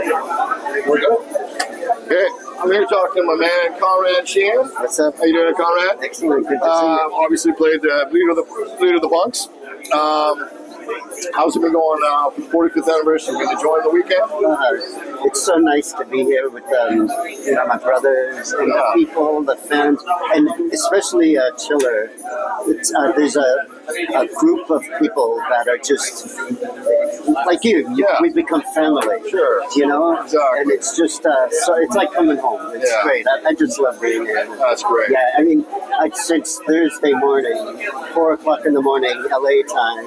We're good. Okay, I'm here talking to my man Konrad Sheehan. What's up? How you doing, Konrad? Excellent. Good to see you. Obviously played the leader of the Bunks. How's it been going for 45th anniversary? Been enjoying the weekend? It's so nice to be here with my brothers and the people, the fans, and especially Chiller. There's a group of people that are just like you. We've become family. Sure. You know? Exactly. And it's just, so it's like coming home. It's great. I just love being here. That's great. Yeah, I mean, since Thursday morning, 4 o'clock in the morning, LA time,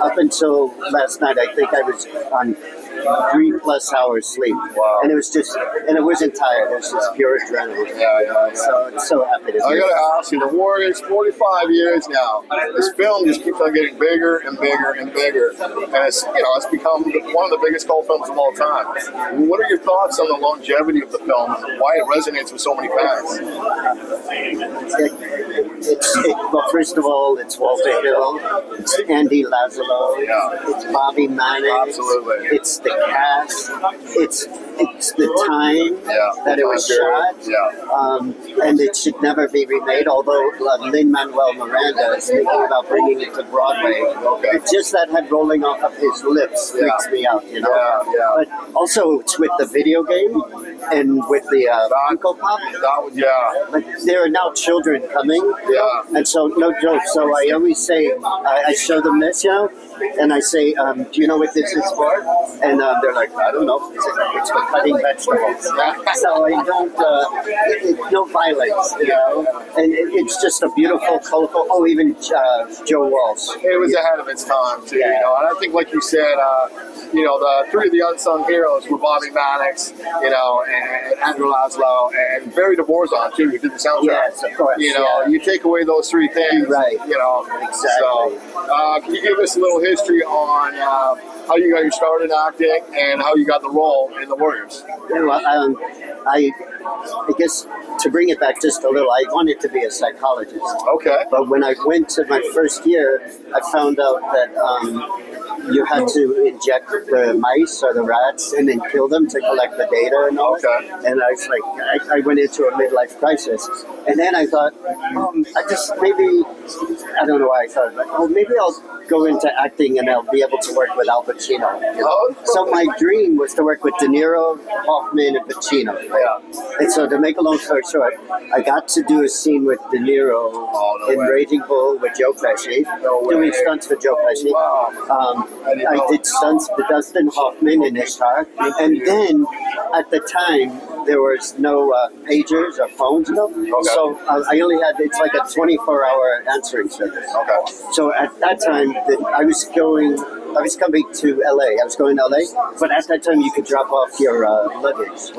up until last night, I think I was on 3+ hours sleep. Wow. And it was just, and it wasn't tired. It was just pure adrenaline. Yeah. So I'm so happy to be I here. gotta ask you, the Warriors, 45 years now. This film just keeps on getting bigger and bigger and bigger, and it's become one of the biggest cult films of all time. What are your thoughts on the longevity of the film and why it resonates with so many fans? Well, first of all, it's Walter Hill, it's Andy Lazzaro, it's Bobby Manning, absolutely, it's the cast, it's the time that it was shot, and it should never be remade. Although Lin-Manuel Miranda is thinking about bringing it to Broadway, just that head rolling off of his lips freaks me out, you know. But also, it's with the video game and with the Funko Pop. But there are now children coming, and so no joke. So I always say, I show them this, and I say, do you know what this is for? And they're like, I don't know. It's for cutting vegetables. So I don't, no violence, and it's just a beautiful, colorful. Oh, even Joe Walsh. It was ahead of its time too, and I think, like you said, the three of the unsung heroes were Bobby Maddox, and Andrew Laszlo, and Barry DeBorzon too, who did the soundtrack. Yes, of course. You take away those three things, right? Exactly. So, can you give us a little history on how you got started acting and how you got the role in the Warriors? Well, I guess to bring it back just a little, I wanted to be a psychologist. Okay. But when I went to my first year, I found out that you had to inject the mice or the rats and then kill them to collect the data and all. Okay. And I was like, I went into a midlife crisis. And then I thought, I don't know why I thought, but maybe I'll go into acting and I'll be able to work with Al Pacino. So my dream was to work with De Niro, Hoffman, and Pacino. And so to make a long story short, I got to do a scene with De Niro in Raging Bull with Joe Pesci, doing stunts for Joe Pesci. I did stunts for Dustin Hoffman in Ishtar. And then at the time, there was no pagers or phones, So I only had, it's like a 24-hour answering service. So at that time, I was coming to LA. I was going to LA, but at that time you could drop off your luggage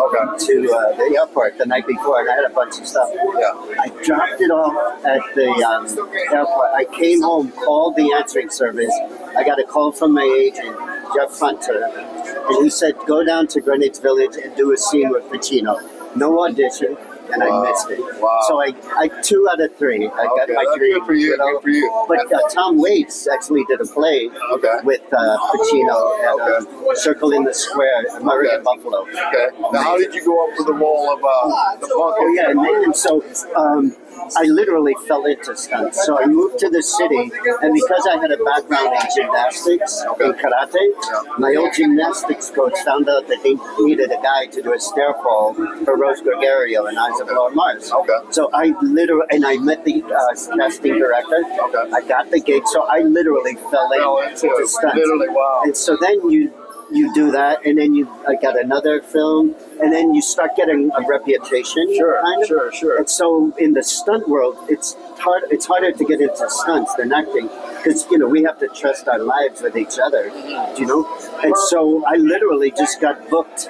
to the airport the night before, and I had a bunch of stuff. I dropped it off at the airport. I came home, called the answering service. I got a call from my agent, Jeff Hunter, and he said, go down to Greenwich Village and do a scene with Pacino. No audition. And I missed it. So I 2 out of 3. I got my dream. Good for you. Good for you. But Tom Waits actually did a play with Pacino at Circle in the Square, Murray and Buffalo. Now, how did you go up for the role of the punk? And so I literally fell into stunts. So I moved to the city, and because I had a background in gymnastics and karate, my old gymnastics coach found out that they needed a guy to do a stair fall for Rose Gregorio and Eyes of Laura Mars. So I met the casting director. I got the gig, so I literally fell into stunts. Literally, wow. And so then you do that, and then I got another film, and then you start getting a reputation. Sure. And so in the stunt world, it's harder to get into stunts than acting, because we have to trust our lives with each other, And so I literally just got booked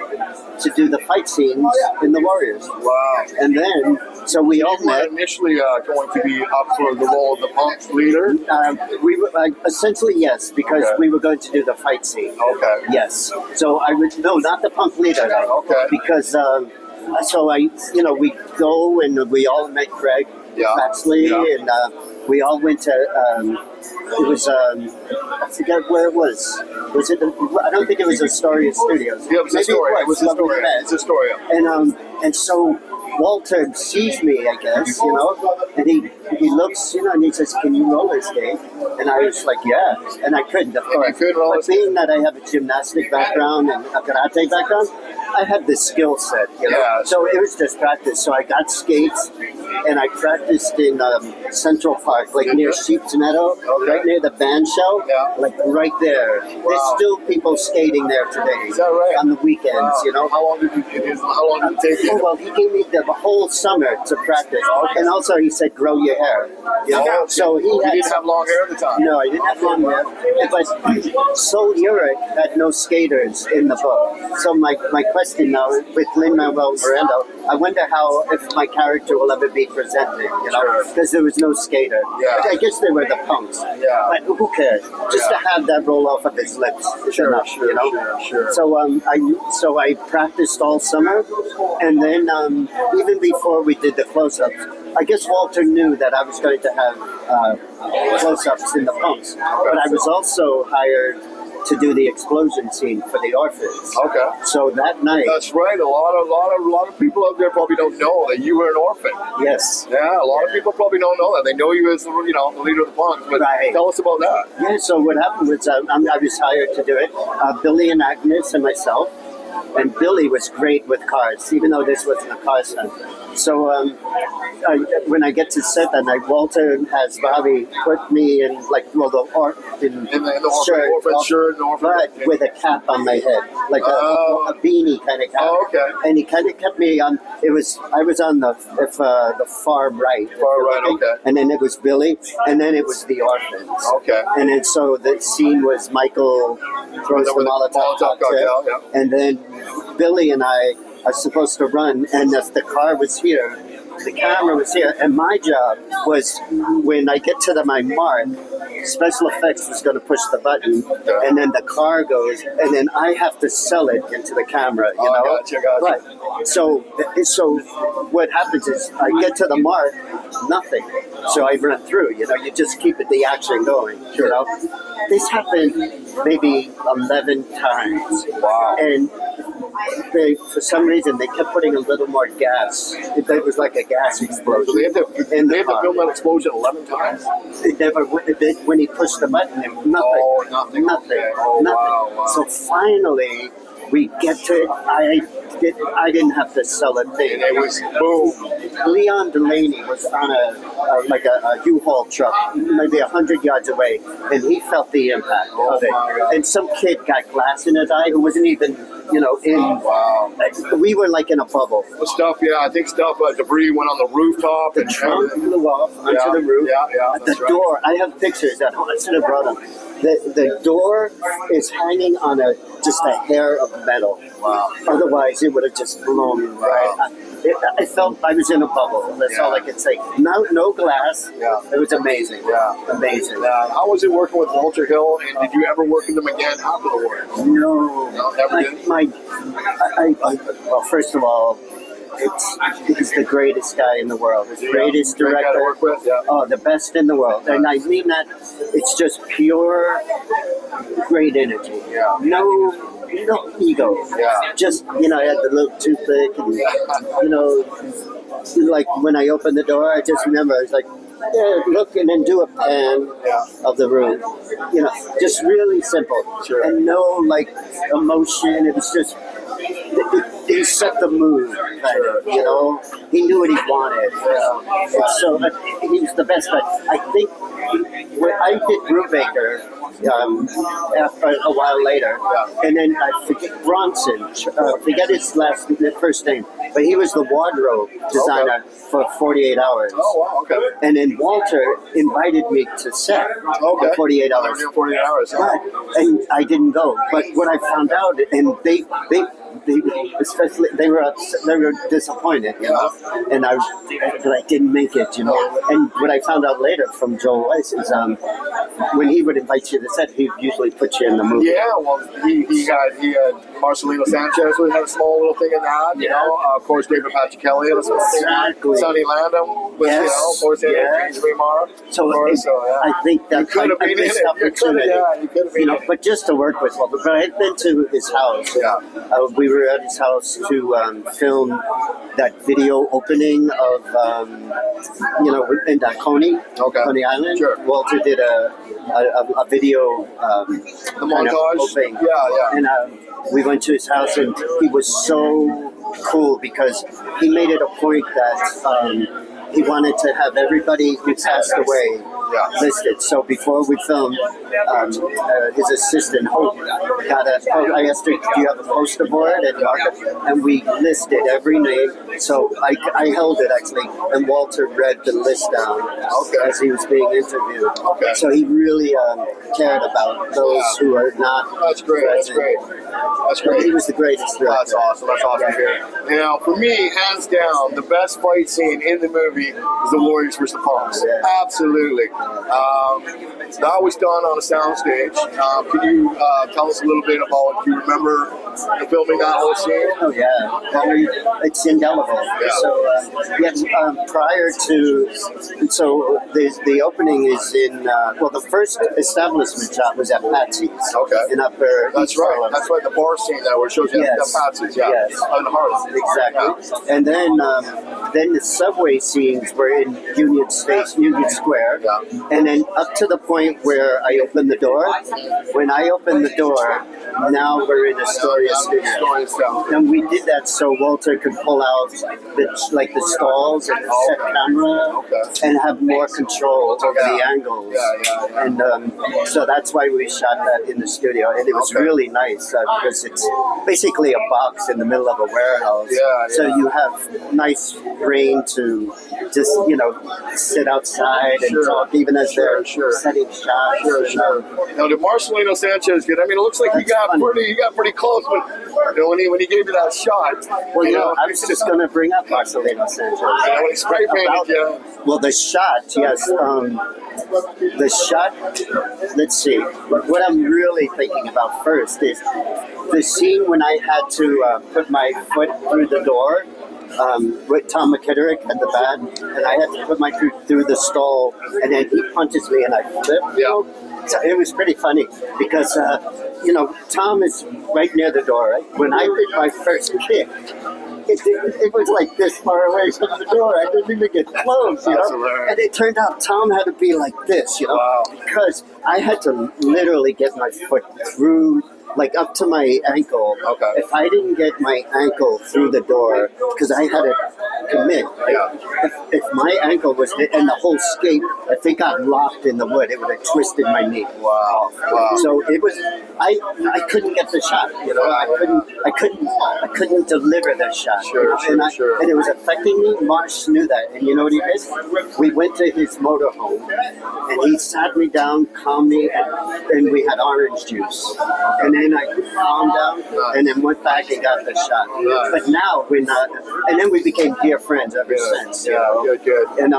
to do the fight scenes in the Warriors. Wow. And then, so we all met. Initially going to be up for the role of the punk leader? We were, essentially, yes, because we were going to do the fight scene. Yes. So not the punk leader. Because, so we go and we all met Craig Baxley, and we all went to, it was, I forget where it was. Was it? I don't think it was Astoria Studios. Yeah, it was Astoria. It was Astoria. It's Astoria. And so Walter sees me, I guess, and he looks, and he says, "Can you roller skate?" And I was like, "Yeah," and I couldn't, of course. But being that I have a gymnastic background and a karate background, I had the skill set, Yeah, so it was just practice. So I got skates, and I practiced in Central Park, like near Sheep's Meadow, right near the band shell, like right there. Wow. There's still people skating there today. Is that right? On the weekends, How long did it take you? Oh, well, he gave me the whole summer to practice, and also he said, "Grow your hair." So you didn't have long hair at the time. No, I didn't have long hair. But Sol Uric had no skaters in the book. So my question now with Lin-Manuel Miranda, I wonder if my character will ever be presented, because there was no skater. Yeah. I guess they were the punks. Yeah. But who cares? Just to have that roll off of his lips is enough, Sure. So I practiced all summer, and then even before we did the close-ups, I guess Walter knew that I was going to have close-ups in the punks, but I was also hired to do the explosion scene for the orphans. Okay. So that night. That's right. A lot of people out there probably don't know that you were an orphan. Yes. Yeah, a lot of people probably don't know that. They know you as the leader of the punks. But tell us about that. Yeah. So what happened was I was hired to do it. Billy and Agnes and myself. And Billy was great with cars, even though this wasn't a car stunt. So when I get to set that night, Walter has Bobby put me in the orphan shirt, but with a cap on my head, like a beanie kind of cap. Oh, okay. And he kind of kept me on. I was on the far right. Far right, okay. And then it was Billy, and then it was the orphans. Okay. And then so the scene was Michael throws the Molotov cocktail, and then Billy and I are supposed to run, and if the car was here, the camera was here, and my job was when I get to my mark, special effects was going to push the button, and then the car goes, and then I have to sell it into the camera, Gotcha. But so what happens is I get to the mark, nothing. So I run through, you just keep the action going, This happened maybe 11 times. Wow. And for some reason, they kept putting a little more gas. It was like a gas explosion. So they had to film that explosion 11 times? When he pushed the button, nothing. Oh, nothing. Nothing. Oh, nothing. Wow. So finally, we get to it. I didn't have to sell a thing. It was boom. Leon Delaney was on a U-Haul truck, maybe 100 yards away, and he felt the impact of it. God. And some kid got glass in his eye who wasn't even, in. Wow. We were like in a bubble. I think debris went on the rooftop. The trunk flew off onto the roof. The door, I have pictures that I should have brought them. The door is hanging on just a hair of metal. Wow. Otherwise, it would have just blown right. I felt I was in a bubble. That's all I can say. No glass. Yeah. It was amazing. Yeah. Amazing. How was it working with Walter Hill? And did you ever work with him again after the war? No. Never did? Well, first of all, he's the greatest guy in the world. The greatest director. Guy to work with? Yeah. Oh, the best in the world. And I mean that it's just pure, great energy. Yeah. No ego. Yeah. Just, I had the little toothpick and, like when I opened the door, I just remember, I was like, look and then do a pan of the room. Just really simple. Sure. And no, emotion. It was just, he set the mood, He knew what he wanted. And so he was the best. But I think when I did Brubaker after a while later, and then I forget Bronson, forget his first name, but he was the wardrobe designer for 48 Hours. Oh, wow, okay. And then Walter invited me to set for 48 Hours. 48 Hours. And I didn't go. But what I found out, and they especially they were disappointed, and that I didn't make it, And what I found out later from Joel Weiss is when he would invite you you the set, he usually puts you in the movie. Yeah, well, he had Marcelino Sanchez who had a small little thing in that. You know, of course, David Patrick Kelly had a small thing. Sonny Landham with of course, James Remar. So, I think that could have been in it. You could have been in it. But just to work with Walter. But I've been to his house. Yeah. We were at his house to film that video opening of, in Coney Island. Sure. Walter did a video the montage. Opening. Yeah. And we went to his house, and he was so cool because he made it a point that he wanted to have everybody who passed away listed. So before we filmed, his assistant Hope I asked her, "Do you have a poster board?" And we listed every name. So I held it actually, and Walter read the list down as he was being interviewed. So he really cared about those who are not. That's great. Present. That's great. He was the greatest director. That's awesome. That's awesome to hear. Now, for me, hands down, the best fight scene in the movie is the Warriors vs. the Punks. Absolutely. That was done on a soundstage. Can you tell us a little bit about, do you remember filming that whole scene? Oh, yeah. It's indelible. Yeah. So, prior to, so the opening is in, the first establishment shot was at Patsy's. In Upper That's East right. Harlem. That's right. The bar scene there where it shows you the Patsy's. Yes. In Harlem. Exactly. And then the subway scenes were in Union Square. And then up to the point where I opened the door. When I opened the door, now we're in Astoria Studio. And we did that so Walter could pull out the stalls and set camera and have more control over the angles. And so that's why we shot that in the studio. And it was really nice because it's basically a box in the middle of a warehouse. So you have nice rain to just, sit outside and talk even as they're setting shots. Now, did Marcelino Sanchez get? I mean, it looks like he got pretty close when he gave you that shot. Well, I was just going to bring up Marcelino Sanchez. When he spray painted you. Well, the shot, yes. The shot. Let's see. What I'm really thinking about first is the scene when I had to put my foot through the door. With Tom McKitterick at the bat, and I had to put my foot through the stall, and then he punches me and I flip. So it was pretty funny because, Tom is right near the door, right? When I did my first kick, it was like this far away from the door. I didn't even get close, And it turned out Tom had to be like this, because I had to literally get my foot through, like up to my ankle. If I didn't get my ankle through the door, because I had to commit, if my ankle was, and the whole skate, if it got locked in the wood, it would have twisted my knee. So it was, I couldn't get the shot, I couldn't deliver the shot. And it was affecting me. Marsh knew that, and you know what he did? We went to his motorhome, and he sat me down, calmed me, and we had orange juice. And then I calmed down, and then went back and got the shot. But now we're not, and then we became dear friends ever since. Good. And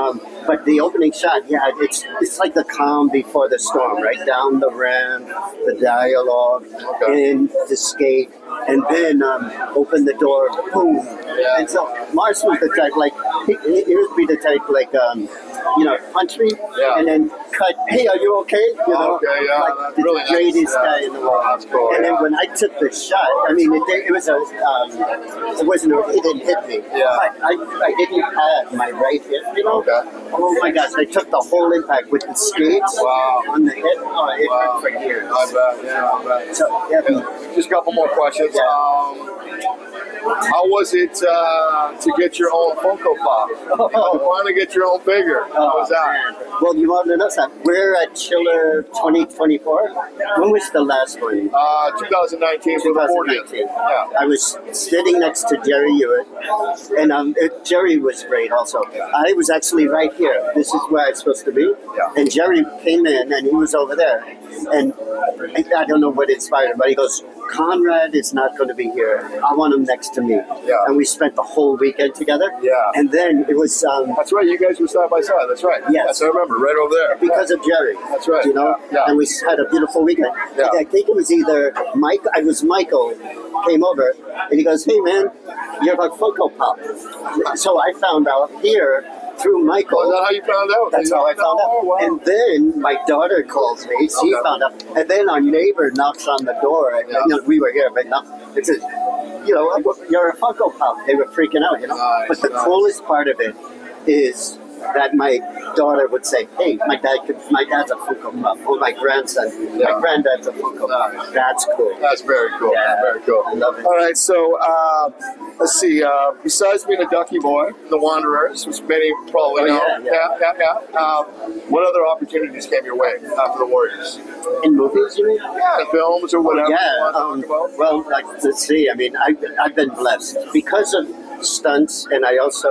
but the opening shot, it's like the calm before the storm, right? Down the ramp, the dialogue, and the skate, and then open the door, boom. And so Mars was the type, like, he would be the type, like, punch me, and then cut, hey, are you okay? Like that's the really greatest nice. guy in the world. That's cool, and then when I took the shot, I mean, it was it didn't hit me. But I didn't have my right hip, Oh my gosh, I took the whole impact with the skates on the hip. Oh, it hurt for years. I bet. So, just a couple more questions. How was it to get your own Funko Pop? Finally get your own figure. How was that? Man. Well, you want to know something? We're at Chiller 2024. When was the last one? 2019 for the 40th. I was sitting next to Jerry Hewitt, and Jerry was great also. I was actually right here. This is where I was supposed to be. And Jerry came in, and he was over there. And I don't know what inspired him, but he goes, Konrad is not going to be here. I want him next to me. Yeah. And we spent the whole weekend together. Yeah. And then it was That's right. You guys were side by side. That's right. Yes. I remember. Right over there. because of Jerry. That's right. You know, Yeah. and we had a beautiful weekend. Yeah. I think it was either Mike. I was Michael came over and he goes, "Hey man, you're like Funko Pop." So I found out here through Michael. Oh, is that how you found out? That's how I found out. Oh, wow. And then my daughter calls me. She Okay. found out. And then our neighbor knocks on the door. And, Yeah. you know, we were here, but no, it says, you know, "You're a Funko Pop." They were freaking out, you know. Nice, But the nice. coolest part of it is that my daughter would say, "Hey, my dad's a Funko Pop," or my grandson, Yeah. my granddad's a Funko Pop. Nice. That's cool. That's very cool. Yeah. Very cool. I love it. All right, so let's see. Besides being a Ducky boy, the Wanderers, which many probably know, what other opportunities came your way after the Warriors? In movies, you mean? Yeah, films or whatever. you Yeah. want to talk about. Well, like, let's see. I mean, I've been blessed because of stunts, and I also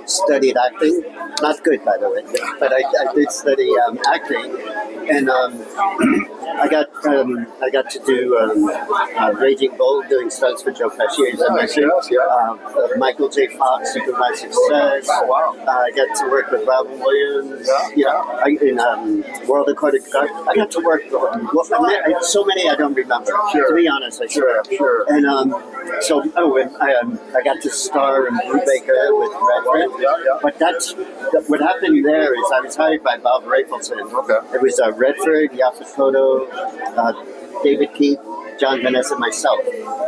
studied acting. Not good, by the way, but I did study acting, and I got to do Raging Bull, doing stunts for Joe Pesci, as I Nice, mentioned. yes, yeah. Michael J. Fox, Supervised Success. Oh, wow. I got to work with Robin Williams. Yeah. In World Aquatic Guard. I got to work with so many I don't remember. Sure. To be honest, I Sure. And and I got to star in Brubaker with Redford. Yeah. But what happened there is I was hired by Bob Rafelson. Okay. It was Redford, Yafakoto, David Keith, John Vanessa, and myself.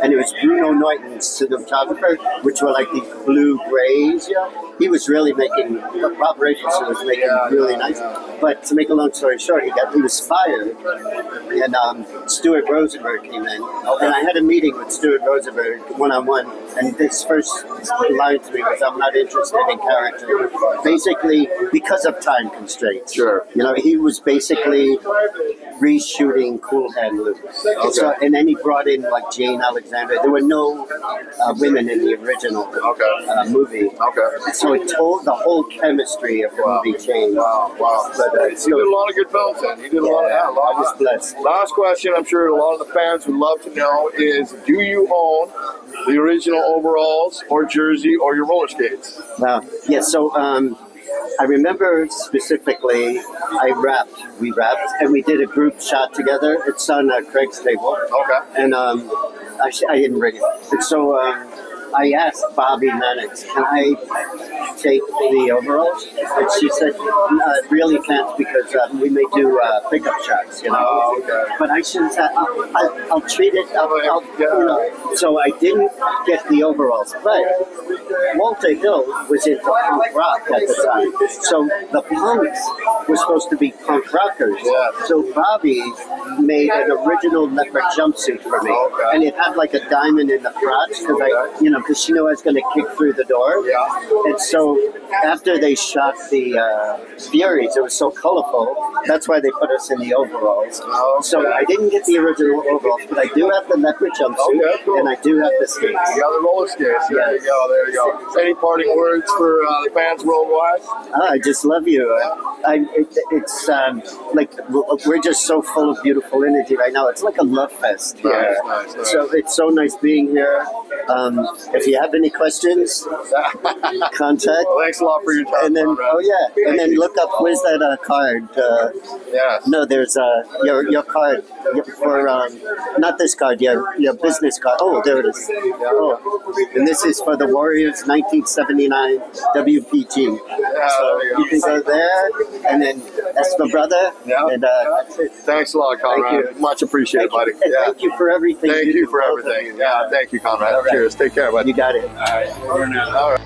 And it was Bruno Neuten's cinematographer, which were like these blue grays. Yeah. He was really making, Bob Rafelson was making really nice. Yeah. But to make a long story short, he was fired, and Stuart Rosenberg came in, and I had a meeting with Stuart Rosenberg one-on-one, and his first line to me was, "I'm not interested in character." Basically, because of time constraints. Sure. You know, he was basically reshooting Cool Hand Luke. Okay. So, and then he brought in like Jane Alexander. There were no women in the original movie. Okay. So it told the whole chemistry of the movie changed. Wow. But, You did a lot of good films then. You did a lot of that. I was blessed. Last question, I'm sure a lot of the fans would love to know is, do you own the original overalls or jersey or your roller skates? So I remember specifically, we rapped, and we did a group shot together. It's on Craig's table. Okay. And actually, I didn't bring it. And so I asked Bobby Mannix, "Can I take the overalls?" And she said, "Really can't, because we may do pickup shots, you know." Oh, okay. But I should say, I'll treat it. You know. So I didn't get the overalls, but Walter Hill was into punk rock at the time. So the punks were supposed to be punk rockers. Yeah. So Bobby made an original leopard jumpsuit for me, Okay. and it had like a diamond in the crotch because she knew I was going to kick through the door. Yeah. And so after they shot the Furies, it was so colorful. That's why they put us in the overalls. Okay. So I didn't get the original overalls, but I do have the leopard jumpsuit, Okay, cool. and I do have the skates. You got the roller skates. There you go. There you go. Any parting words for the fans worldwide? I just love you. It's like we're just so full of beautiful energy right now. It's like a love fest here. Nice. So it's so nice being here. If you have any questions, contact. Well, thanks a lot for your time, And then, Konrad. and then look up, where's that card? Yes. No, there's your card for not this card, your business card. Oh, there it is. Oh, and this is for the Warriors 1979 WPG. So there you go. you can go there, and then that's my brother. Yeah. And that's it. Thanks a lot, Konrad. Thank you. Much appreciated, buddy. And thank you for everything. Thank do you for both of everything. you. Yeah, thank you, Konrad. All right. Cheers. Take care, buddy. You got it. All right.